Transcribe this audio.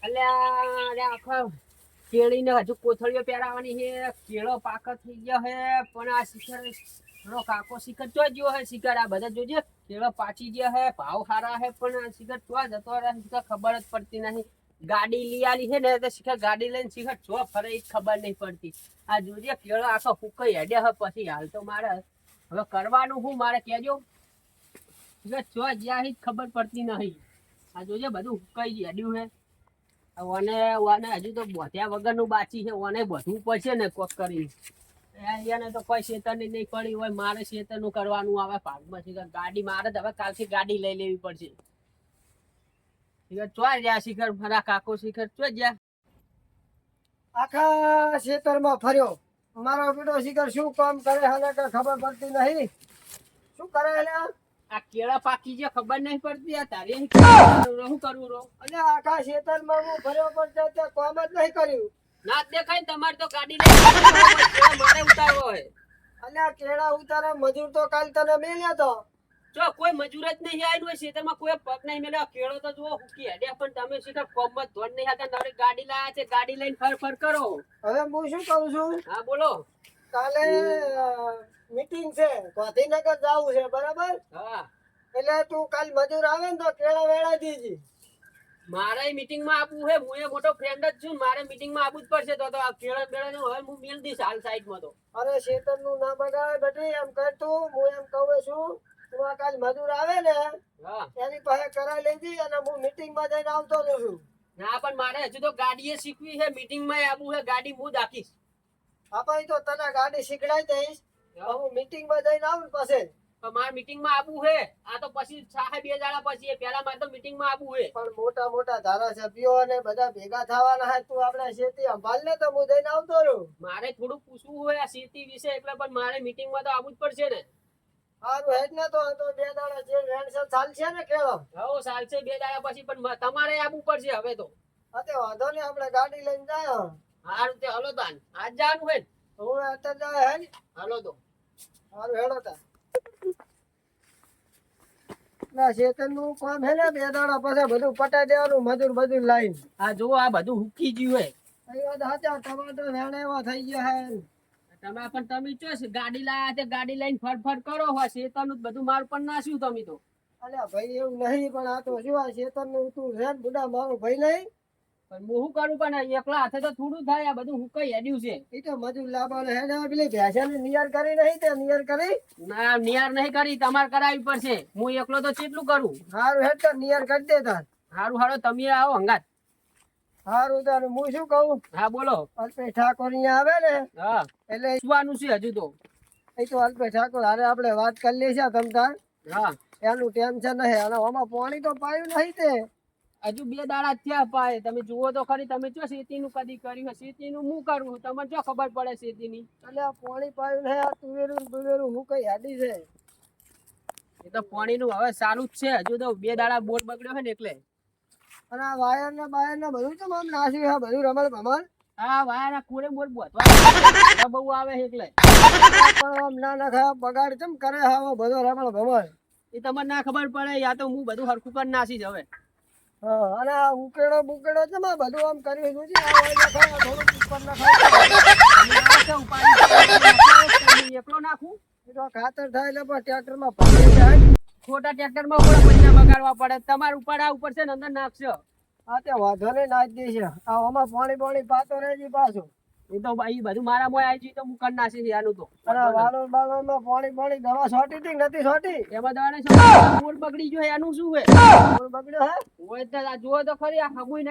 અલ્યા અરે આખો કેળીને હજુ કોથળીઓ પહેરાવાની છે. કેળો પાક થઈ ગયો છે પણ આ શિખર નો કાકો શિખર તો ગયો હે. શિખર આ બધા જોજે કેળો પાચી ગયા હે, ભાવ સારા હે, પણ આ શિખર તો જતો રહે શિખર ખબર જ પડતી નહીં. ગાડી લઈ આલી છે ને તો શિખર ગાડી લઈને શિખર જો ફરે એ ખબર નહીં પડતી. આ જોજે કેળો આખો ફૂકાઈ હેડે હે. પછી હાલ તો મારે હવે કરવાનું હું મારે કેજો શિખર જો જ્યાં ખબર પડતી નહીં. આ જોજે બધું ફૂકાઈ હેડ્યું હે. ઓને હજુ તો બોધ્યા વગરનું બાચી છે. ઓને બધું પડશે ને કોક કરી એને તો કોઈ શેતરની નહીં પડી હોય. મારે શેતરનું કરવાનું આવે ભાગમાં શિખર. ગાડી મારે હવે કાલથી ગાડી લઈ લેવી પડશે. શિખર ચોય રહ્યા શિખર મારા કાકો શિખર ચોય ગયા. આખા ખેતરમાં ફર્યો. મારો બેટો શિખર શું કામ કરે હાલે કે ખબર પડતી નહીં. શું કરે અલ્યા? આ કેળા પાકી જે ખબર નહીં પડતી. આ તારે શું કરવું રો? અને આખા ખેતરમાં હું ફર્યો પણ તે કામ જ નહીં કર્યું. ના દેખાય ને તમારે તો ગાડી લઈ મારે ઉતારવો હોય. અલ્યા કેળા ઉતારે મજૂર તો કાલ તને મેલ્યો તો. જો કોઈ મજૂર જ નહીં આવ્યું હોય ખેતરમાં, કોઈ પગ નહીં મેલ્યો. કેળો તો જુઓ હુકી હેડે પણ તમે શિખર કોમમાં ધોન નહીં હતા. નવરી ગાડી લાયા છે, ગાડી લઈને ફર કરો. હવે હું શું કહું છું, હા બોલો. કાલે મીટિંગ છે, ગાંધીનગર જવું છે બરાબર. હા એટલે તું કાલ મજૂર આવે ને તો કેળા વેળા દીજી. મારે મીટિંગ માં આપવું છે. હું એ મોટો ફ્રેન્ડ જ છું. મારે મીટિંગ માં આપવું જ પડશે. તો આ કેળા બેળા હવે હું મેળ દઈશ હાલ સાઈડ માં. તો અરે ખેતર નું ના બગાડ બેટી. એમ કર તું, હું એમ કહું છું તું આ કાલ મજૂર આવે ને હા એની પાસે કરાવી લેજી અને હું મીટિંગ માં જઈને આવતો જ છું. ના પણ મારે હજુ તો ગાડી એ શીખવી છે. મીટિંગ માં આપવું છે. ગાડી હું જ આખીશ. આપણે તો તને ગાડી શીખડાઈ દઈશ. હું મીટિંગ માં જઈને આવું ને પછી. પણ મારે મીટિંગ માં આપવું છે. આ તો પછી સાહેબ 2 દાડા પછી. પેલા મારે તો મીટિંગ માં આપવું છે. પણ મોટા મોટા ધારાસભ્યો અને બધા ભેગા થવાના હે. તું આપણે ખેતી સંભાળ ને તો હું જઈને આવતો રહું. મારે થોડું પૂછવું હોય આ ખેતી વિશે એટલે. પણ મારે મીટિંગ માં તો આવવું જ પડશે ને. સારું હેડ ને તો 2 દાડા જે વેણસર ચાલશે ને કેળો. હો ચાલશે 2 દાડા પછી. પણ તમારે આવવું પડશે હવે તો. અતે વાંધો નહીં, આપણે ગાડી લઈને જાય. હારું તે હલો તાન આજ જવાનું છે ને? હું અત્યારે જાય હેડ. હાલો તો સારું હેડો તા. ના ખેતર નું કામ હે ને 2 દાડા પછી બધું પટાઈ દેવાનું. મજૂર બધું લાઈન. આ જો આ બધું હુકી ગયું હે. અહીં વાત સાચા. ટમાટર વેણે એવા થઈ ગયા હે. તમે પણ તમે ચો ગાડી લાયા તે ગાડી લઈને ફરફર કરો હોય. શેતાનું બધું માર પણ નાખ્યું તમે તો. અલ્યા ભાઈ એવું નહીં, પણ આ તો શું આ ખેતર નું તું છે ને બુડા મારું ભાઈ નહીં. પણ હું શું કરું? પણ એકલા હાથે તો થોડું થાય. આ બધું હુકાઈ હેડ્યું છે. એ તો મજૂર લાવવાનો હે ને. પેલી ભેંસાની નિયર કરી નહીં તે નિયર કરી. ના નિયાર નહીં કરી. તમારે કરાવવી પડશે. હું એકલો તો કેટલું કરું? સારું હેડ તો નિયર કરી દે તાર. હારું હારો તમે આવો હંગાત. સારું તાર હું શું કહું, હા બોલો. અલ્પેશ ઠાકોર અહીંયા આવે ને હા એટલે સુવાનું છે હજુ તો. એ તો અલ્પેશ ઠાકોર હારે આપણે વાત કરી લઈશું તમ તાર. હા એનું ટેન્શન નહીં. અને આમાં પાણી તો પાયું નહીં તે. હજુ 2 દાડા થયા પાય. તમે જુઓ તો ખરી. તમે જો શેતીનું કદી કર્યું? શેતીનું હું કરું. તમને જો ખબર પડે શેતીની? એટલે આ પાણી પાયું નહીં. આ તુવેરું ને બુવેરું હું કઈ હાડી છે. એ તો પાણીનું હવે ચાલુ જ છે. હજુ તો 2 દાડા બોર બગડ્યો છે ને એટલે. અને આ વાયર ને બાયર ને બધું તો આમ નાસ્યું છે. બધું રમણ ભમણ. હા વાયા કોરે બોર બોતવા બહુ આવે છે એટલે. પણ આમ ના નખાય બગાડ કેમ કરે હવે બધો રમણ ભમણ. એ તમને ના ખબર પડે. યા તો હું બધું હરખું કરી નાખીશ હવે. હા અને આ ઉકેડો બુકેડો છે માં બધું આમ કર્યું છે. આ વાય નખાય, આ થોડું ઉપર નખાય. એકલો નાખું એ તો ખાતર થાય એટલે પણ ટ્રેક્ટર માં ભરી જાય. ખોટા ટ્રેક્ટર માં પૈસા બગાડવા પડે. તમારે ઉપર આ ઉપર છે ને અંદર નાખશો. આ તે વાંધો નહીં નાખી દેશે. આ આમાં પાણી પાણી પાતો રહેજી પાછું. એ તો ભાઈ બધું મારા મોય આવી તો હું કરી નાખીશ આનું તો. અને વાલો બાલો માં પાણી પાણી દવા છોટી હતી કે નથી છોટી? એમાં દવાને બોર બગડી ગયો એનું શું હોય? બગડ્યો હે જુઓ તો ખરી. આ હમુય